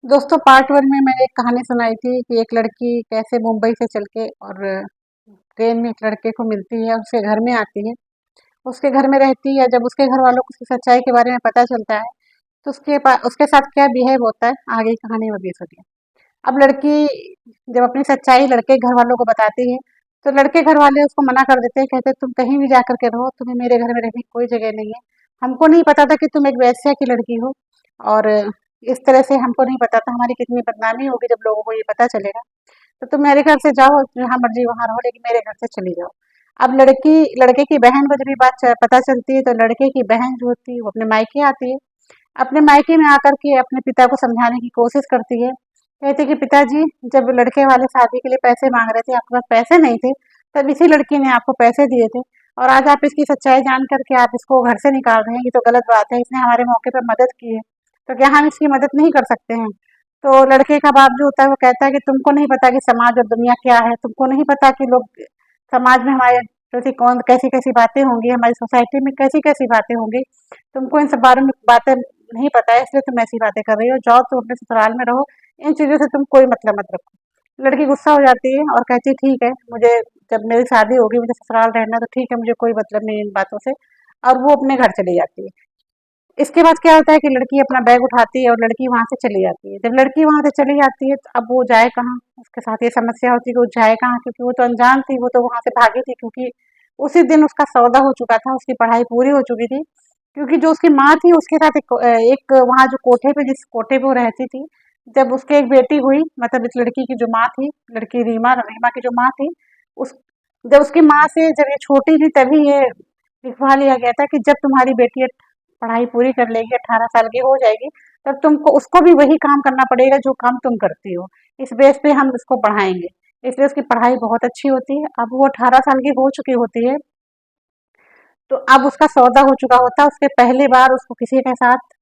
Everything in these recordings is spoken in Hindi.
दोस्तों पार्ट वन में मैंने एक कहानी सुनाई थी कि एक लड़की कैसे मुंबई से चल के और ट्रेन में एक लड़के को मिलती है, उसके घर में आती है। उसके घर में रहती है, जब उसके घर वालों को उसकी सच्चाई के बारे में पता चलता है तो उसके साथ क्या बिहेव होता है, आगे की कहानी में भी सुनिए। अब लड़की जब अपनी सच्चाई लड़के घर वालों को बताती है तो लड़के घर वाले उसको मना कर देते हैं, कहते हैं तुम कहीं भी जा कर के रहो, तुम्हें मेरे घर में रहने की कोई जगह नहीं है। हमको नहीं पता था कि तुम एक वेश्या की लड़की हो, और इस तरह से हमको नहीं पता था, हमारी कितनी बदनामी होगी जब लोगों को ये पता चलेगा। तो तुम मेरे घर से जाओ, जहाँ मर्जी वहाँ रहो, लेकिन मेरे घर से चली जाओ। अब लड़की लड़के की बहन को जब ये बात पता चलती है तो लड़के की बहन जो होती है वो अपने मायके आती है। अपने मायके में आकर के अपने पिता को समझाने की कोशिश करती है। कहती है कि पिताजी, जब लड़के वाले शादी के लिए पैसे मांग रहे थे, आपके पास पैसे नहीं थे, तब इसी लड़की ने आपको पैसे दिए थे, और आज आप इसकी सच्चाई जान करके आप इसको घर से निकाल रहे हैं, ये तो गलत बात है। इसने हमारे मौके पर मदद की है, तो क्या हम इसकी मदद नहीं कर सकते हैं? तो लड़के का बाप जो होता है वो कहता है कि तुमको नहीं पता कि समाज और दुनिया क्या है, तुमको नहीं पता कि लोग समाज में हमारे प्रति कौन कैसी कैसी बातें होंगी, हमारी सोसाइटी में कैसी कैसी बातें होंगी, तुमको इन सब बारे में बातें नहीं पता है, इसलिए तुम ऐसी बातें कर रही हो। जाओ तुम अपने ससुराल में रहो, इन चीज़ों से तुम कोई मतलब मत रखो। लड़की गुस्सा हो जाती है और कहती है ठीक है, मुझे जब मेरी शादी होगी मुझे ससुराल रहना है, तो ठीक है, मुझे कोई मतलब नहीं इन बातों से। और वो अपने घर चली जाती है। इसके बाद क्या होता है कि लड़की अपना बैग उठाती है और लड़की वहाँ से चली जाती है। जब लड़की वहाँ से चली जाती है तो अब वो जाए कहाँ? उसके साथ ये समस्या होती है कि वो जाए कहाँ, क्योंकि वो तो अनजान थी, वो तो वहाँ से भागी थी, क्योंकि उसी दिन उसका सौदा हो चुका था, उसकी पढ़ाई पूरी हो चुकी थी। क्योंकि जो उसकी माँ थी उसके साथ एक वहाँ जो कोठे पे, जिस कोठे पे वो रहती थी, जब उसकी एक बेटी हुई, मतलब इस लड़की की जो माँ थी, लड़की रीमा रीमा की जो माँ थी, उस जब उसकी माँ से जब ये छोटी थी तभी ये लिखवा लिया गया था कि जब तुम्हारी बेटी पढ़ाई पूरी कर लेगी, 18 साल की हो जाएगी, तब तुमको उसको भी वही काम करना पड़ेगा जो काम तुम करती हो। इस बेस पे हम इसको पढ़ाएंगे। इसलिए उसकी पढ़ाई बहुत अच्छी होती है। अब वो 18 साल की हो चुकी होती है, तो अब उसका सौदा हो चुका होता है। उसके पहली बार उसको किसी के साथ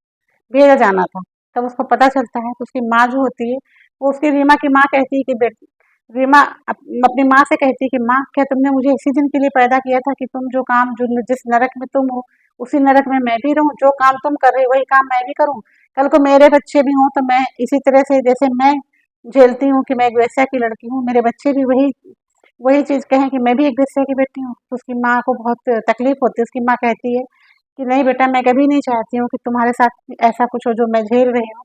भेजा जाना था, तब उसको पता चलता है। तो उसकी माँ जो होती है, वो उसकी रीमा की माँ कहती है कि बेटी रीमा अपनी माँ से कहती है कि माँ, क्या तुमने मुझे इसी दिन के लिए पैदा किया था कि तुम जो काम जो जिस नरक में तुम हो उसी नरक में मैं भी रहूं, जो काम तुम कर रही हो वही काम मैं भी करूं। कल को मेरे बच्चे भी हों तो मैं इसी तरह से, जैसे मैं झेलती हूँ कि मैं एक वेश्या की लड़की हूँ, मेरे बच्चे भी वही वही चीज कहें कि मैं भी एक वेश्या की बेटी हूँ। तो उसकी माँ को बहुत तकलीफ होती है। उसकी माँ कहती है कि नहीं बेटा, मैं कभी नहीं चाहती हूँ कि तुम्हारे साथ ऐसा कुछ हो जो मैं झेल रही हूँ।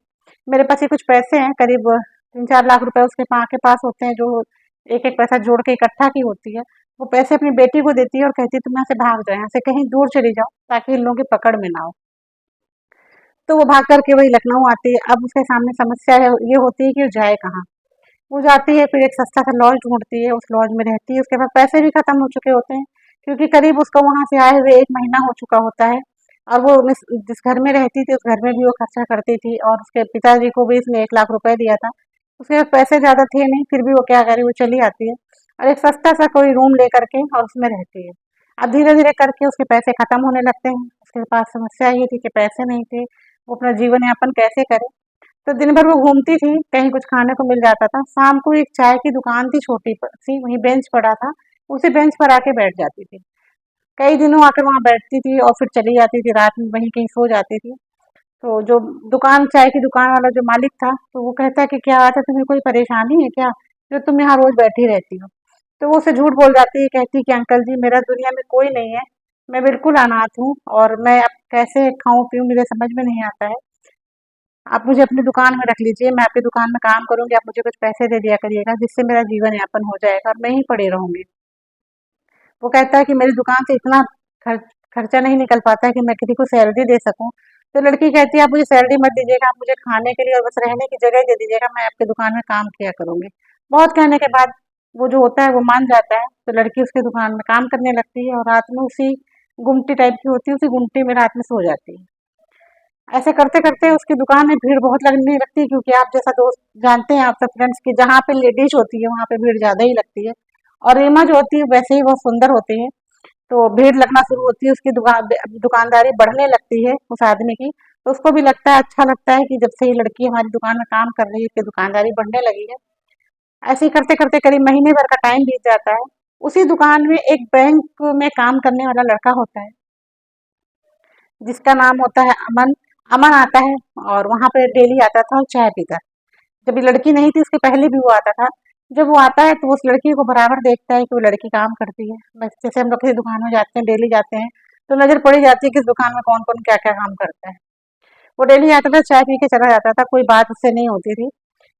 मेरे पास ये कुछ पैसे हैं, करीब 3-4 लाख रुपए उसके माँ के पास होते हैं, जो एक एक पैसा जोड़ के इकट्ठा की होती है। वो पैसे अपनी बेटी को देती है और कहती है तुम यहाँ से भाग जाओ, यहाँ से कहीं दूर चली जाओ, ताकि इन लोगों की पकड़ में ना हो। तो वो भाग करके वही लखनऊ आती है। अब उसके सामने समस्या है ये होती है कि वो जाए कहाँ। वो जाती है, फिर एक सस्ता सा लॉज ढूंढती है, उस लॉज में रहती है। उसके पास पैसे भी खत्म हो चुके होते हैं, क्योंकि करीब उसका वहां से आए हुए 1 महीना हो चुका होता है। और वो जिस घर में रहती थी उस घर में भी वो खर्चा करती थी, और उसके पिताजी को भी इसने 1 लाख रुपए दिया था। उसके पास पैसे ज्यादा थे नहीं, फिर भी वो क्या करे, वो चली आती है और एक सस्ता सा कोई रूम ले करके और उसमें रहती है। अब धीरे धीरे करके उसके पैसे खत्म होने लगते हैं। उसके पास समस्या ये थी कि पैसे नहीं थे, वो अपना जीवन यापन कैसे करे। तो दिन भर वो घूमती थी, कहीं कुछ खाने को मिल जाता था। शाम को एक चाय की दुकान थी छोटी सी, वहीं बेंच पड़ा था, उसी बेंच पर आके बैठ जाती थी। कई दिनों आकर वहां बैठती थी और फिर चली जाती थी, रात में वहीं कहीं सो जाती थी। तो जो दुकान चाय की दुकान वाला जो मालिक था, तो वो कहता है कि क्या बात है, तुम्हें कोई परेशानी है क्या, जो तुम यहाँ रोज बैठी रहती हो? तो वो उसे झूठ बोल जाती है, कहती है कि अंकल जी, मेरा दुनिया में कोई नहीं है, मैं बिल्कुल अनाथ हूँ, और मैं अब कैसे खाऊं पीऊं मुझे समझ में नहीं आता है। आप मुझे अपनी दुकान में रख लीजिए, मैं आपकी दुकान में काम करूंगी, आप मुझे कुछ पैसे दे दिया करिएगा, जिससे मेरा जीवन यापन हो जाएगा और मैं ही पड़ी रहूंगी। वो कहता है कि मेरी दुकान से इतना खर्च खर्चा नहीं निकल पाता है कि मैं किसी को सैलरी दे सकूं। तो लड़की कहती है आप मुझे सैलरी मत दीजिएगा, आप मुझे खाने के लिए और बस रहने की जगह दे दीजिएगा, मैं आपकी दुकान में काम किया करूंगी। बहुत कहने के बाद वो जो होता है वो मान जाता है। तो लड़की उसकी दुकान में काम करने लगती है और रात में उसी गुमटी टाइप की होती है, उसी गुमटी में रात में सो जाती है। ऐसे करते करते उसकी दुकान में भीड़ बहुत लगने लगती है, क्योंकि आप जैसा दोस्त जानते हैं, आप सब फ्रेंड्स की जहाँ पे लेडीज होती है वहाँ पे भीड़ ज्यादा ही लगती है। और रीमा जो होती है वैसे ही बहुत सुंदर होती है, तो भीड़ लगना शुरू होती है, उसकी दुकानदारी बढ़ने लगती है उस आदमी की। तो उसको भी लगता है, अच्छा लगता है कि जब से ये लड़की हमारी दुकान में काम कर रही है, इसकी दुकानदारी बढ़ने लगी है। ऐसे ही करते करते करीब महीने भर का टाइम बीत जाता है। उसी दुकान में एक बैंक में काम करने वाला लड़का होता है, जिसका नाम होता है अमन। अमन आता है और वहां पे डेली आता था और चाय पीता। जब ये लड़की नहीं थी उसके पहले भी वो आता था। जब वो आता है तो उस लड़की को बराबर देखता है कि वो लड़की काम करती है। बस जैसे हम लोग किसी दुकान में जाते हैं, डेली जाते हैं, तो नज़र पड़ ही जाती है कि इस दुकान में कौन-कौन क्या-क्या काम करता है। वो डेली आता था, चाय पी के चला जाता था, कोई बात उससे नहीं होती थी।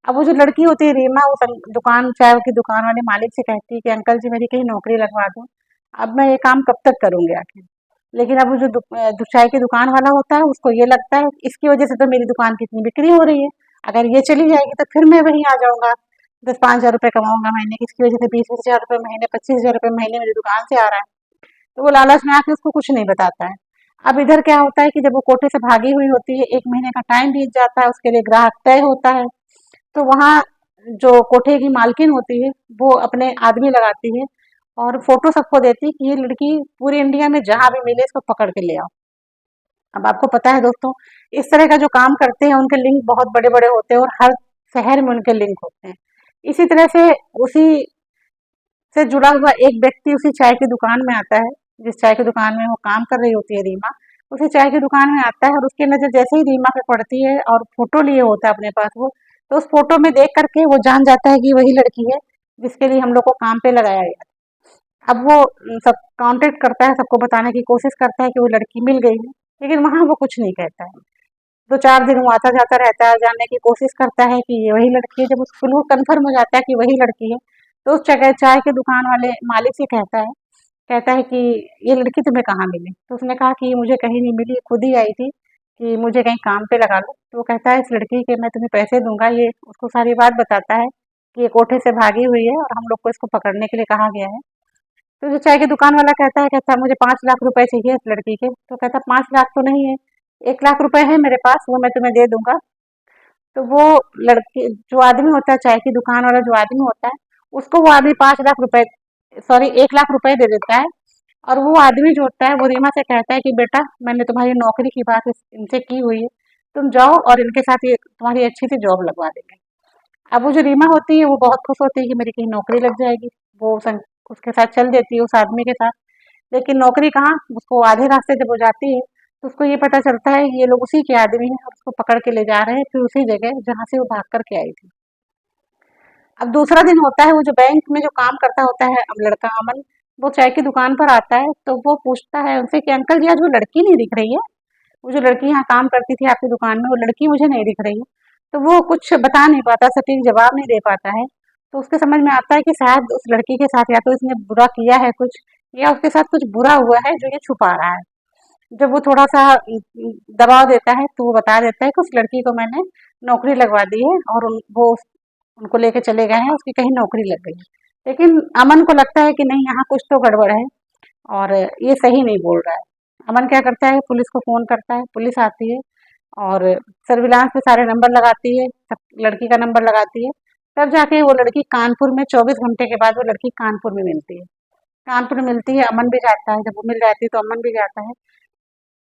अब वो जो लड़की होती है रीमा, उस दुकान चाय की दुकान वाले मालिक से कहती है कि अंकल जी मेरी कहीं नौकरी लगवा दो, अब मैं ये काम कब तक करूंगी आखिर। लेकिन अब वो जो चाय की दुकान वाला होता है उसको ये लगता है इसकी वजह से तो मेरी दुकान की इतनी बिक्री हो रही है, अगर ये चली जाएगी तो फिर मैं वहीं आ जाऊंगा, 10-5 हज़ार रुपये कमाऊंगा महीने की, इसकी वजह से 20-20 हज़ार रुपये महीने, 25 हज़ार रुपये महीने मेरी दुकान से आ रहा है। तो वो लालच में आके उसको कुछ नहीं बताता है। अब इधर क्या होता है कि जब वो कोठे से भागी हुई होती है, 1 महीने का टाइम बीत जाता है, उसके लिए ग्राहक तय होता है, तो वहाँ जो कोठे की मालकिन होती है वो अपने आदमी लगाती है और फोटो सबको देती है कि ये लड़की पूरे इंडिया में जहाँ भी मिले इसको पकड़ के ले आओ। अब आपको पता है दोस्तों, इस तरह का जो काम करते हैं उनके लिंक बहुत बड़े बड़े होते हैं और हर शहर में उनके लिंक होते हैं। इसी तरह से उसी से जुड़ा हुआ एक व्यक्ति उसी चाय की दुकान में आता है, जिस चाय की दुकान में वो काम कर रही होती है रीमा, उसी चाय की दुकान में आता है और उसकी नज़र जैसे ही रीमा पे पड़ती है और फोटो लिए होता है अपने पास वो, तो उस फोटो में देख करके वो जान जाता है कि वही लड़की है जिसके लिए हम लोग को काम पे लगाया गया। अब वो सब कांटेक्ट करता है, सबको बताने की कोशिश करता है कि वो लड़की मिल गई है, लेकिन वहाँ वो कुछ नहीं कहता है। 2-4 दिन वो आता जाता रहता है, जानने की कोशिश करता है कि ये वही लड़की है। जब उसको बिल्कुल कन्फर्म हो जाता है कि वही लड़की है, तो उस जगह चाय के दुकान वाले मालिक से कहता है कि ये लड़की तुम्हें कहाँ मिली? तो उसने कहा कि ये मुझे कहीं नहीं मिली, खुद ही आई थी कि मुझे कहीं काम पे लगा लो। तो वो कहता है इस लड़की के मैं तुम्हें पैसे दूंगा, ये उसको सारी बात बताता है कि ये कोठे से भागी हुई है और हम लोग को इसको पकड़ने के लिए कहा गया है। तो जो चाय की दुकान वाला कहता है मुझे 5 लाख रुपए चाहिए इस लड़की के। तो कहता 5 लाख तो नहीं है, 1 लाख रुपए है मेरे पास, वो मैं तुम्हें दे दूंगा। तो वो लड़की जो आदमी होता है, चाय की दुकान वाला जो आदमी होता है, उसको वो आदमी 5 लाख रुपए, सॉरी 1 लाख रुपए दे देता है। और वो आदमी जो होता है वो रीमा से कहता है कि बेटा मैंने तुम्हारी नौकरी की बात इनसे की हुई है, तुम जाओ और इनके साथ ये तुम्हारी अच्छी सी जॉब लगवा देंगे। अब वो जो रीमा होती है वो बहुत खुश होती है कि मेरी कहीं नौकरी लग जाएगी। वो उसके साथ चल देती है उस आदमी के साथ। लेकिन नौकरी कहाँ, उसको आधे रास्ते जब वो जाती है तो उसको ये पता चलता है कि ये लोग उसी के आदमी हैं और उसको पकड़ के ले जा रहे हैं फिर उसी जगह जहाँ से वो भाग कर के आई थी। अब दूसरा दिन होता है, वो जो बैंक में जो काम करता होता है अब लड़का अमन, वो चाय की दुकान पर आता है तो वो पूछता है उनसे कि अंकल जी आज वो लड़की नहीं दिख रही है, वो जो लड़की यहाँ काम करती थी आपकी दुकान में वो लड़की मुझे नहीं दिख रही है। तो वो कुछ बता नहीं पाता, सटीक जवाब नहीं दे पाता है। तो उसके समझ में आता है कि शायद उस लड़की के साथ या तो इसने बुरा किया है कुछ, या उसके साथ कुछ बुरा हुआ है जो ये छुपा रहा है। जब वो थोड़ा सा दबाव देता है तो वो बता देता है कि उस लड़की को मैंने नौकरी लगवा दी है और उनको लेके चले गए हैं, उसकी कहीं नौकरी लग गई है। लेकिन अमन को लगता है कि नहीं यहाँ कुछ तो गड़बड़ है और ये सही नहीं बोल रहा है। अमन क्या करता है, पुलिस को फोन करता है, पुलिस आती है और सर्विलांस पे सारे नंबर लगाती है, सब लड़की का नंबर लगाती है। तब जाके वो लड़की कानपुर में 24 घंटे के बाद वो लड़की कानपुर में मिलती है। कानपुर में मिलती है, अमन भी जाता है, जब वो मिल जाती है तो अमन भी जाता है।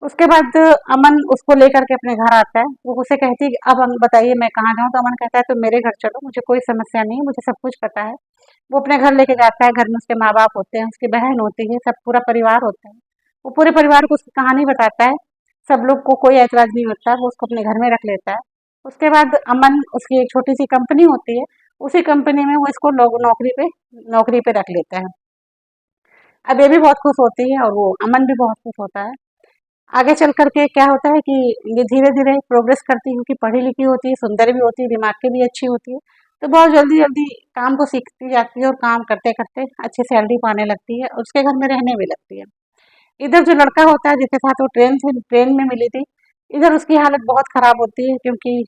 उसके बाद अमन उसको लेकर के अपने घर आता है, वो उसे कहती है कि अब हम बताइए मैं कहाँ जाऊँ, तो अमन कहता है तुम मेरे घर चलो, मुझे कोई समस्या नहीं है, मुझे सब कुछ पता है। वो अपने घर लेके जाता है, घर में उसके माँ बाप होते हैं, उसकी बहन होती है, सब पूरा परिवार होता है। वो पूरे परिवार को उसकी कहानी बताता है, सब लोग को कोई ऐतराज नहीं होता, वो उसको अपने घर में रख लेता है। उसके बाद अमन, उसकी एक छोटी सी कंपनी होती है, उसी कंपनी में वो इसको लोग नौकरी पे रख लेता है। अब ये भी बहुत खुश होती है और वो अमन भी बहुत खुश होता है। आगे चल करके क्या होता है कि ये धीरे-धीरे प्रोग्रेस करती है क्योंकि पढ़ी लिखी होती है, सुंदर भी होती है, दिमाग की भी अच्छी होती है, तो बहुत जल्दी-जल्दी काम को सीखती जाती है और काम करते-करते अच्छी सैलरी पाने लगती है और उसके घर में रहने भी लगती है। इधर जो लड़का होता है जिसके साथ वो ट्रेन में मिली थी, इधर उसकी हालत बहुत खराब होती है क्योंकि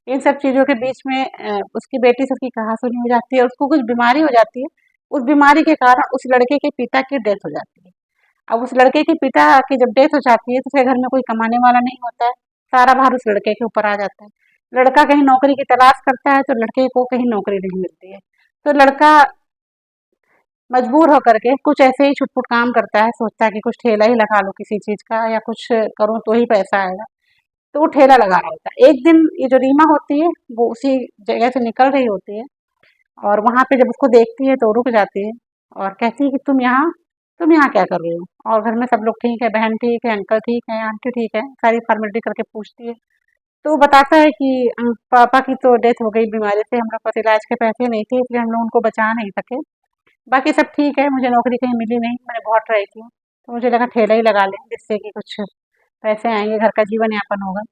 इन सब चीज़ों के बीच में उसकी बेटी से उसकी कहा-सुनी हो जाती है और उसको कुछ बीमारी हो जाती है। उस बीमारी के कारण उस लड़के के पिता की डेथ हो जाती है। अब उस लड़के के पिता की जब डेथ हो जाती है तो उसके घर में कोई कमाने वाला नहीं होता है, सारा भार उस लड़के के ऊपर आ जाता है। लड़का कहीं नौकरी की तलाश करता है तो लड़के को कहीं नौकरी नहीं मिलती है। तो लड़का मजबूर होकर के कुछ ऐसे ही छुट-पुट काम करता है, सोचता है कि कुछ ठेला ही लगा लूँ किसी चीज़ का या कुछ करूँ तो ही पैसा आएगा, तो वो ठेला लगा रहा होता है। एक दिन ये जो रीमा होती है, वो उसी जगह से निकल रही होती है और वहाँ पे जब उसको देखती है तो रुक जाती है और कहती है कि तुम यहाँ क्या कर रही हो? और घर में सब लोग ठीक है, बहन ठीक है, अंकल ठीक है, आंटी ठीक है, सारी फॉर्मेलिटी करके पूछती है। तो वो बताता है कि पापा की तो डेथ हो गई बीमारी से, हम लोग पास इलाज के पैसे नहीं थे इसलिए हम लोग उनको बचा नहीं सके। बाकी सब ठीक है, मुझे नौकरी कहीं मिली नहीं, मैंने बहुत ट्राई किया, तो मुझे लगा ठेला ही लगा लें जिससे कि कुछ पैसे आएँगे, घर का जीवन यापन होगा।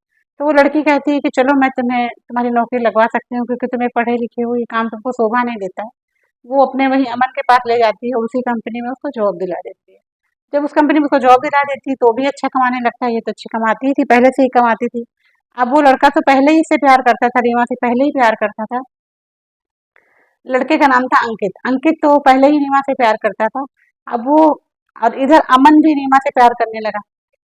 तो वो लड़की कहती है कि चलो मैं तुम्हें तुम्हारी नौकरी लगवा सकती हूँ क्योंकि तुम्हें पढ़े लिखे हो, ये काम तुमको शोभा नहीं देता है। वो अपने वही अमन के पास ले जाती है और उसी कंपनी में उसको जॉब दिला देती है। जब उस कंपनी में उसको जॉब दिला देती है तो भी अच्छा कमाने लगता है, ये तो अच्छी कमाती ही थी, पहले से ही कमाती थी। अब वो लड़का तो पहले ही इससे प्यार करता था, रीमा से पहले ही प्यार करता था। लड़के का नाम था अंकित। अंकित तो पहले ही रीमा से प्यार करता था। अब वो और इधर अमन भी रीमा से प्यार करने लगा।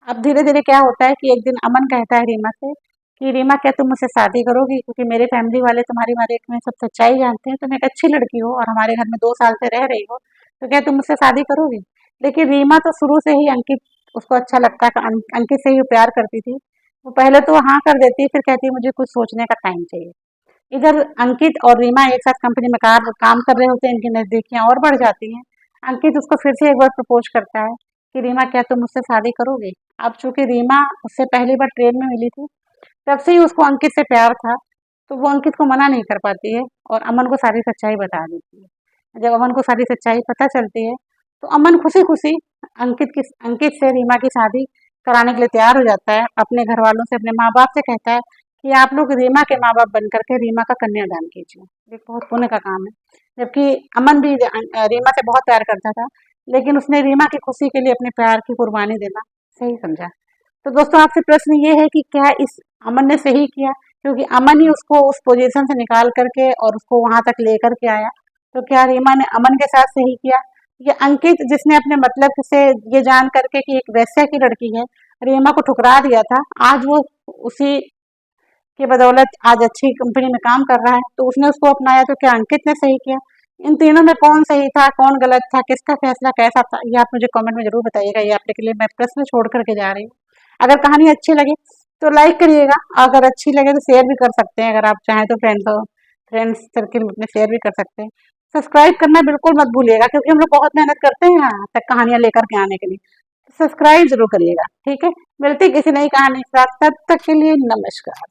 अब धीरे-धीरे क्या होता है कि एक दिन अमन कहता है रीमा से कि रीमा क्या तुम मुझसे शादी करोगी? क्योंकि मेरे फैमिली वाले तुम्हारे बारे में सब सच्चाई जानते हैं, तुम एक अच्छी लड़की हो और हमारे घर में 2 साल से रह रही हो, तो क्या तुम मुझसे शादी करोगी? लेकिन रीमा तो शुरू से ही अंकित उसको अच्छा लगता था, अंकित से ही वो प्यार करती थी। वो पहले तो हाँ कर देती है, फिर कहती है मुझे कुछ सोचने का टाइम चाहिए। इधर अंकित और रीमा एक साथ कंपनी में काम कर रहे होते हैं, इनकी नजदीकियां और बढ़ जाती हैं। अंकित उसको फिर से एक बार प्रपोज करता है कि रीमा क्या तुम मुझसे शादी करोगे? अब चूंकि रीमा उससे पहली बार ट्रेन में मिली थी, तब से ही उसको अंकित से प्यार था, तो वो अंकित को मना नहीं कर पाती है और अमन को सारी सच्चाई बता देती है। जब अमन को सारी सच्चाई पता चलती है, तो अमन खुशी खुशी अंकित से रीमा की शादी कराने के लिए तैयार हो जाता है। अपने घर वालों से, अपने माँ बाप से कहता है कि आप लोग रीमा के माँ बाप बन करके रीमा का कन्यादान कीजिए, ये बहुत पुण्य का काम है। जबकि अमन भी रीमा से बहुत प्यार करता था, लेकिन उसने रीमा की खुशी के लिए अपने प्यार की कुर्बानी देना सही समझा। तो दोस्तों आपसे प्रश्न ये है कि क्या इस अमन ने सही किया? क्योंकि अमन ही उसको उस पोजीशन से निकाल करके और उसको वहां तक लेकर के आया। तो क्या रीमा ने अमन के साथ सही किया? या अंकित जिसने अपने मतलब से ये जान करके कि एक वैश्या की लड़की है, रीमा को ठुकरा दिया था, आज वो उसी की बदौलत आज अच्छी कंपनी में काम कर रहा है, तो उसने उसको अपनाया, तो क्या अंकित ने सही किया? इन तीनों में कौन सही था, कौन गलत था, किसका फैसला कैसा था, ये आप मुझे कमेंट में जरूर बताइएगा। ये आपके लिए मैं प्रश्न छोड़ करके जा रही हूँ। अगर कहानी अच्छी लगे तो लाइक करिएगा, अगर अच्छी लगे तो शेयर भी कर सकते हैं, अगर आप चाहें तो फ्रेंड्स सर्किल में शेयर भी कर सकते हैं। सब्सक्राइब करना बिल्कुल मत भूलिएगा क्योंकि हम लोग बहुत मेहनत करते हैं यहाँ तक कहानियां लेकर के आने के लिए। सब्सक्राइब जरूर करिएगा, ठीक है। मिलते हैं किसी नई कहानी के साथ, तब तक के लिए नमस्कार।